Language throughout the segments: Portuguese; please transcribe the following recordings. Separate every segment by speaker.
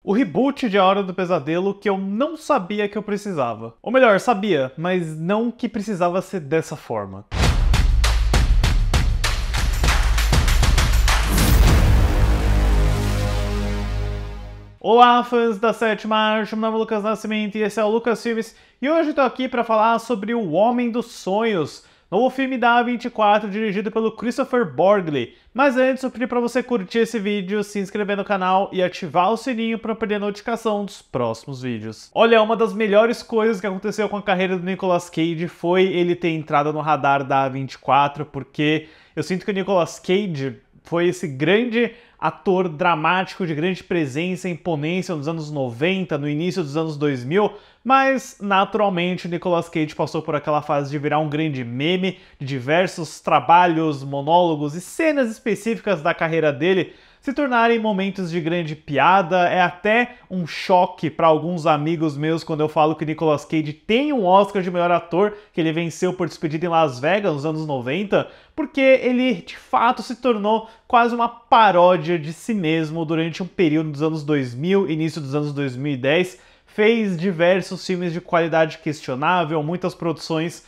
Speaker 1: O reboot de A Hora do Pesadelo que eu não sabia que eu precisava. Ou melhor, sabia, mas não que precisava ser dessa forma. Olá, fãs da Sétima Arte, meu nome é Lucas Nascimento e esse é o Lucas Filmes, e hoje eu tô aqui para falar sobre O Homem dos Sonhos, novo filme da A24 dirigido pelo Christopher Borgli. Mas antes eu pedi para você curtir esse vídeo, se inscrever no canal e ativar o sininho para não perder a notificação dos próximos vídeos. Olha, uma das melhores coisas que aconteceu com a carreira do Nicolas Cage foi ele ter entrado no radar da A24, porque eu sinto que o Nicolas Cage foi esse grande ator dramático de grande presença e imponência nos anos 90, no início dos anos 2000, mas naturalmente o Nicolas Cage passou por aquela fase de virar um grande meme, de diversos trabalhos, monólogos e cenas específicas da carreira dele se tornarem momentos de grande piada. É até um choque para alguns amigos meus quando eu falo que o Nicolas Cage tem um Oscar de melhor ator, que ele venceu por Despedida em Las Vegas nos anos 90, porque ele de fato se tornou quase uma paródia de si mesmo durante um período dos anos 2000, início dos anos 2010, fez diversos filmes de qualidade questionável, muitas produções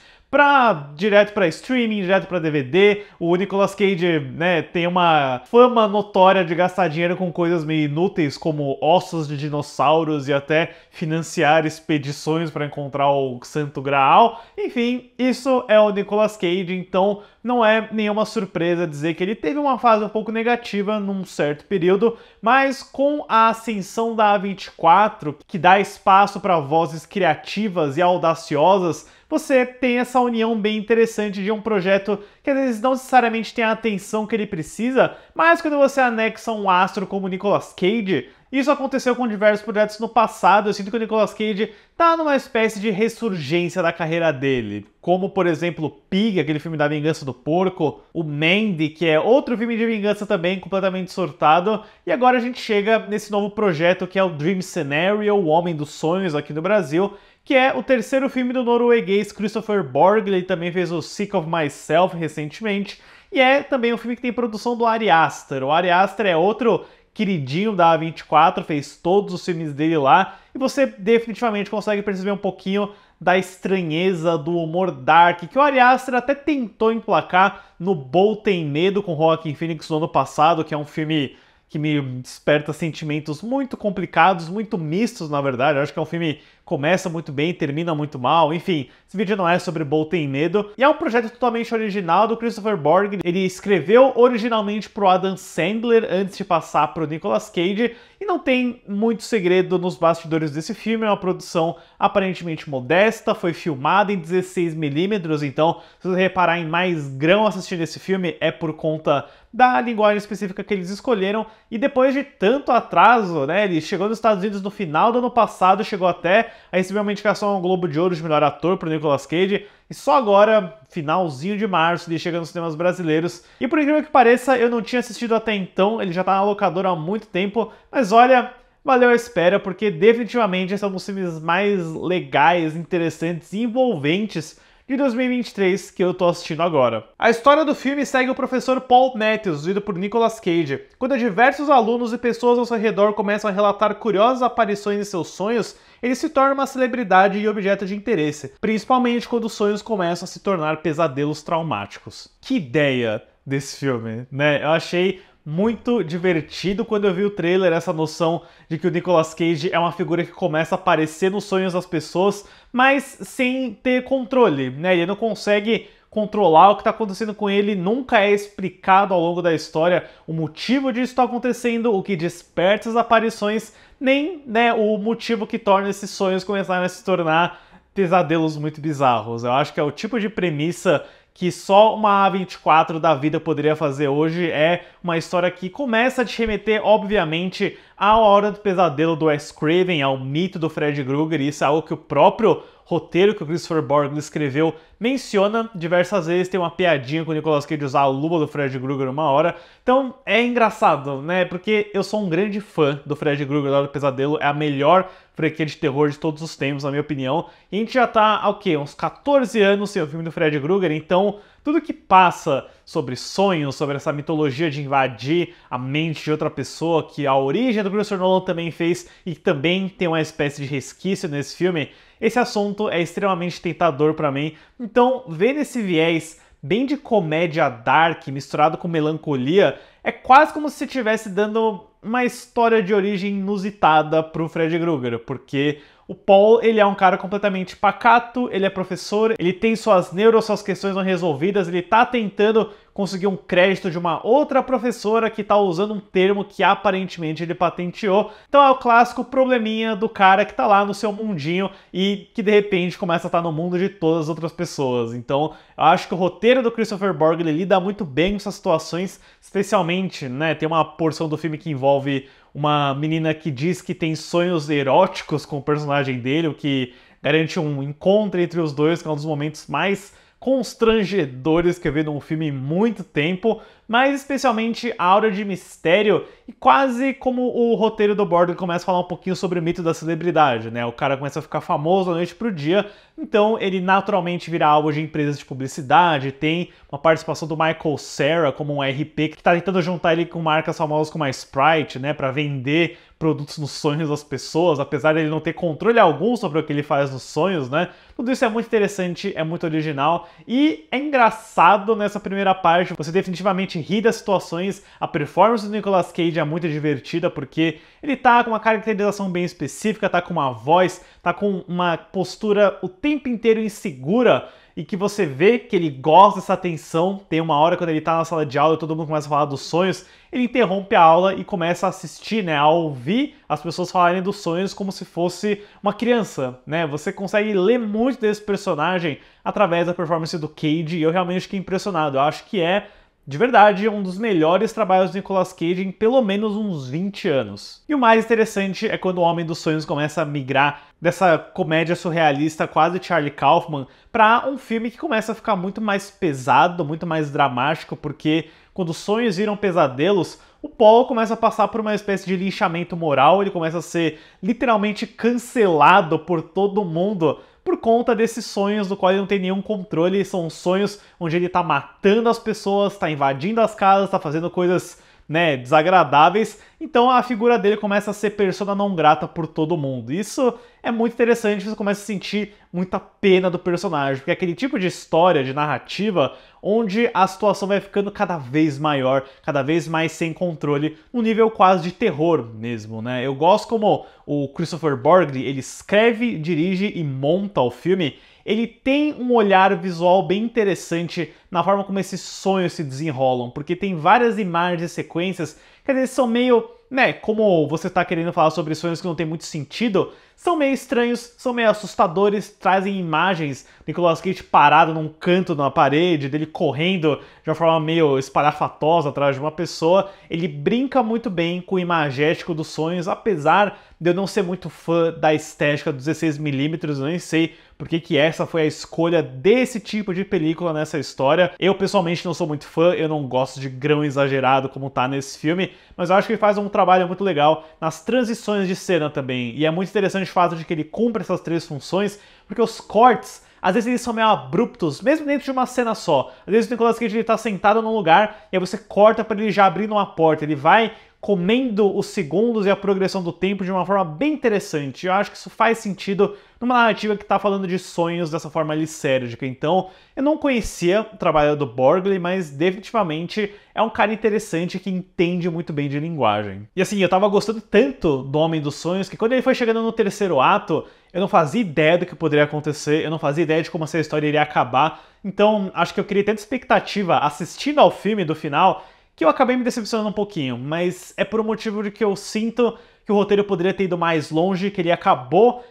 Speaker 1: direto para streaming, direto para DVD. O Nicolas Cage, né, tem uma fama notória de gastar dinheiro com coisas meio inúteis, como ossos de dinossauros e até financiar expedições para encontrar o Santo Graal. Enfim, isso é o Nicolas Cage, então não é nenhuma surpresa dizer que ele teve uma fase um pouco negativa num certo período, mas com a ascensão da A24, que dá espaço para vozes criativas e audaciosas, você tem essa união bem interessante de um projeto que às vezes não necessariamente tem a atenção que ele precisa, mas quando você anexa um astro como o Nicolas Cage, isso aconteceu com diversos projetos no passado. Eu sinto que o Nicolas Cage tá numa espécie de ressurgência da carreira dele, como por exemplo Pig, aquele filme da Vingança do Porco, o Mandy, que é outro filme de vingança também completamente surtado, e agora a gente chega nesse novo projeto que é o Dream Scenario, o Homem dos Sonhos aqui no Brasil, que é o terceiro filme do norueguês Christopher Borgli. Ele também fez o Sick of Myself recentemente, e é também um filme que tem produção do Ari Aster. O Ari Aster é outro queridinho da A24, fez todos os filmes dele lá, e você definitivamente consegue perceber um pouquinho da estranheza, do humor dark, que o Ari Aster até tentou emplacar no Bol Tem Medo com Joaquin Phoenix no ano passado, que é um filme que me desperta sentimentos muito complicados, muito mistos, na verdade. Eu acho que é um filme que começa muito bem, termina muito mal, enfim. Esse vídeo não é sobre Bol Tem Medo. E é um projeto totalmente original do Christopher Borgli. Ele escreveu originalmente pro Adam Sandler antes de passar pro Nicolas Cage, e não tem muito segredo nos bastidores desse filme. É uma produção aparentemente modesta, foi filmada em 16mm, então se você reparar em mais grão assistindo esse filme é por conta da linguagem específica que eles escolheram. E depois de tanto atraso, né, ele chegou nos Estados Unidos no final do ano passado, chegou até a receber uma indicação ao Globo de Ouro de melhor ator pro Nicolas Cage, e só agora, finalzinho de março, ele chega nos cinemas brasileiros. E por incrível que pareça, eu não tinha assistido até então, ele já tá na locadora há muito tempo, mas olha, valeu a espera, porque definitivamente esse é um dos filmes mais legais, interessantes e envolventes de 2023 que eu tô assistindo agora. A história do filme segue o professor Paul Matthews, vivido por Nicolas Cage. Quando diversos alunos e pessoas ao seu redor começam a relatar curiosas aparições em seus sonhos, ele se torna uma celebridade e objeto de interesse, principalmente quando os sonhos começam a se tornar pesadelos traumáticos. Que ideia desse filme, né? Eu achei muito divertido quando eu vi o trailer, essa noção de que o Nicolas Cage é uma figura que começa a aparecer nos sonhos das pessoas, mas sem ter controle, né? Ele não consegue controlar o que está acontecendo com ele, nunca é explicado ao longo da história o motivo disso está acontecendo, o que desperta as aparições, nem, né, o motivo que torna esses sonhos começarem a se tornar pesadelos muito bizarros. Eu acho que é o tipo de premissa que só uma A24 da vida poderia fazer hoje. É uma história que começa a te remeter, obviamente, à Hora do Pesadelo do Wes Craven, ao mito do Fred Krueger, e isso é algo que o próprio roteiro que o Christopher Borgli escreveu menciona diversas vezes. Tem uma piadinha com o Nicolas Cage usar a luva do Fred Krueger uma hora. Então é engraçado, né? Porque eu sou um grande fã do Fred Krueger, da Hora do Pesadelo. É a melhor franquia de terror de todos os tempos, na minha opinião. E a gente já tá, há o quê? Uns 14 anos sem o filme do Fred Krueger, então tudo que passa sobre sonhos, sobre essa mitologia de invadir a mente de outra pessoa, que a origem do Christopher Nolan também fez e também tem uma espécie de resquício nesse filme, esse assunto é extremamente tentador pra mim. Então, ver esse viés bem de comédia dark misturado com melancolia, é quase como se você estivesse dando uma história de origem inusitada pro Freddy Krueger, porque o Paul, ele é um cara completamente pacato, ele é professor, ele tem suas suas questões não resolvidas, ele tá tentando conseguir um crédito de uma outra professora que tá usando um termo que aparentemente ele patenteou. Então é o clássico probleminha do cara que tá lá no seu mundinho e que de repente começa a estar no mundo de todas as outras pessoas. Então eu acho que o roteiro do Christopher Borgli lida muito bem com essas situações, especialmente, né, tem uma porção do filme que envolve uma menina que diz que tem sonhos eróticos com o personagem dele, o que garante um encontro entre os dois, que é um dos momentos mais constrangedores que eu vi num filme em muito tempo, mas especialmente a aura de mistério e quase como o roteiro do Borgli começa a falar um pouquinho sobre o mito da celebridade, né? O cara começa a ficar famoso da noite pro dia, então ele naturalmente vira alvo de empresas de publicidade, tem uma participação do Michael Cera como um RP que tá tentando juntar ele com marcas famosas como a Sprite, né, para vender produtos nos sonhos das pessoas, apesar de ele não ter controle algum sobre o que ele faz nos sonhos, né? Tudo isso é muito interessante, é muito original e é engraçado nessa primeira parte. Você definitivamente ri das situações, a performance do Nicolas Cage é muito divertida porque ele tá com uma caracterização bem específica, tá com uma voz, tá com uma postura o tempo inteiro insegura, e que você vê que ele gosta dessa atenção. Tem uma hora quando ele tá na sala de aula e todo mundo começa a falar dos sonhos, ele interrompe a aula e começa a assistir, né, a ouvir as pessoas falarem dos sonhos como se fosse uma criança, né? Você consegue ler muito desse personagem através da performance do Cage e eu realmente fiquei impressionado. Eu acho que é, de verdade, um dos melhores trabalhos do Nicolas Cage em pelo menos uns 20 anos. E o mais interessante é quando o Homem dos Sonhos começa a migrar dessa comédia surrealista quase Charlie Kaufman para um filme que começa a ficar muito mais pesado, muito mais dramático, porque quando os sonhos viram pesadelos, o Paul começa a passar por uma espécie de linchamento moral, ele começa a ser literalmente cancelado por todo mundo por conta desses sonhos do qual ele não tem nenhum controle. São sonhos onde ele tá matando as pessoas, tá invadindo as casas, tá fazendo coisas, né, desagradáveis. Então a figura dele começa a ser persona não grata por todo mundo. Isso é muito interessante, você começa a sentir muita pena do personagem, porque é aquele tipo de história, de narrativa, onde a situação vai ficando cada vez maior, cada vez mais sem controle, num nível quase de terror mesmo, né? Eu gosto como o Christopher Borgli, ele escreve, dirige e monta o filme. Ele tem um olhar visual bem interessante na forma como esses sonhos se desenrolam, porque tem várias imagens e sequências que às vezes são meio, né, como você tá querendo falar sobre sonhos que não tem muito sentido, são meio estranhos, são meio assustadores, trazem imagens do Nicolas Cage parado num canto na parede, dele correndo de uma forma meio espalhafatosa atrás de uma pessoa. Ele brinca muito bem com o imagético dos sonhos, apesar de eu não ser muito fã da estética dos 16mm, eu nem sei por que essa foi a escolha desse tipo de película nessa história. Eu pessoalmente não sou muito fã, eu não gosto de grão exagerado como tá nesse filme, mas eu acho que ele faz um trabalho muito legal nas transições de cena também, e é muito interessante o fato de que ele cumpre essas três funções, porque os cortes, às vezes eles são meio abruptos, mesmo dentro de uma cena só. Às vezes o Nicolas Cage ele tá sentado num lugar e aí você corta para ele já abrindo uma porta, ele vai comendo os segundos e a progressão do tempo de uma forma bem interessante. Eu acho que isso faz sentido numa narrativa que está falando de sonhos dessa forma lisérgica. Então, eu não conhecia o trabalho do Borgli, mas definitivamente é um cara interessante que entende muito bem de linguagem. E assim, eu tava gostando tanto do Homem dos Sonhos que quando ele foi chegando no terceiro ato, eu não fazia ideia do que poderia acontecer, eu não fazia ideia de como essa história iria acabar. Então, acho que eu criei tanta expectativa assistindo ao filme do final que eu acabei me decepcionando um pouquinho, mas é por um motivo de que eu sinto que o roteiro poderia ter ido mais longe, que ele acabou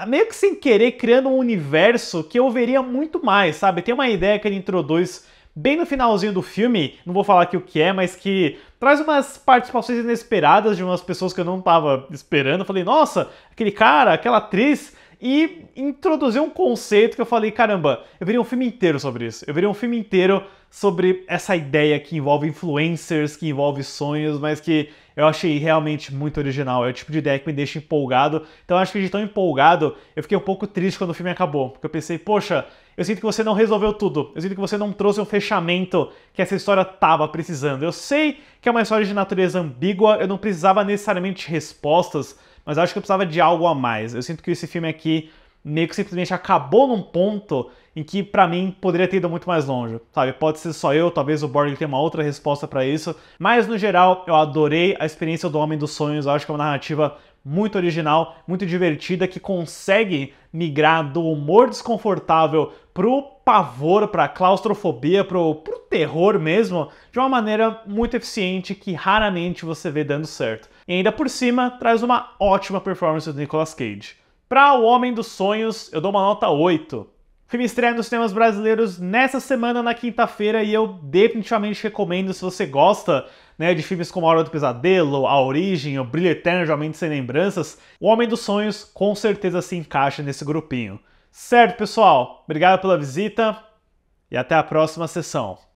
Speaker 1: meio que sem querer criando um universo que eu veria muito mais, sabe? Tem uma ideia que ele introduz bem no finalzinho do filme, não vou falar aqui o que é, mas que traz umas participações inesperadas de umas pessoas que eu não tava esperando. Eu falei, nossa, aquele cara, aquela atriz, e introduziu um conceito que eu falei, caramba, eu veria um filme inteiro sobre isso. Eu veria um filme inteiro sobre essa ideia que envolve influencers, que envolve sonhos, mas que eu achei realmente muito original. É o tipo de ideia que me deixa empolgado. Então eu acho que de tão empolgado, eu fiquei um pouco triste quando o filme acabou. Porque eu pensei, poxa, eu sinto que você não resolveu tudo. Eu sinto que você não trouxe um fechamento que essa história tava precisando. Eu sei que é uma história de natureza ambígua, eu não precisava necessariamente de respostas, mas eu acho que eu precisava de algo a mais. Eu sinto que esse filme aqui meio que simplesmente acabou num ponto em que, pra mim, poderia ter ido muito mais longe, sabe? Pode ser só eu, talvez o Borg tenha uma outra resposta pra isso, mas no geral eu adorei a experiência do Homem dos Sonhos. Eu acho que é uma narrativa muito original, muito divertida, que consegue migrar do humor desconfortável pro pavor, pra claustrofobia, pro terror mesmo, de uma maneira muito eficiente que raramente você vê dando certo. E ainda por cima, traz uma ótima performance do Nicolas Cage. Para O Homem dos Sonhos, eu dou uma nota 8. O filme estreia nos cinemas brasileiros nessa semana, na quinta-feira, e eu definitivamente recomendo, se você gosta, né, de filmes como A Hora do Pesadelo, A Origem, O Brilho Eterno de Uma Mente Sem Lembranças, O Homem dos Sonhos com certeza se encaixa nesse grupinho. Certo, pessoal? Obrigado pela visita e até a próxima sessão.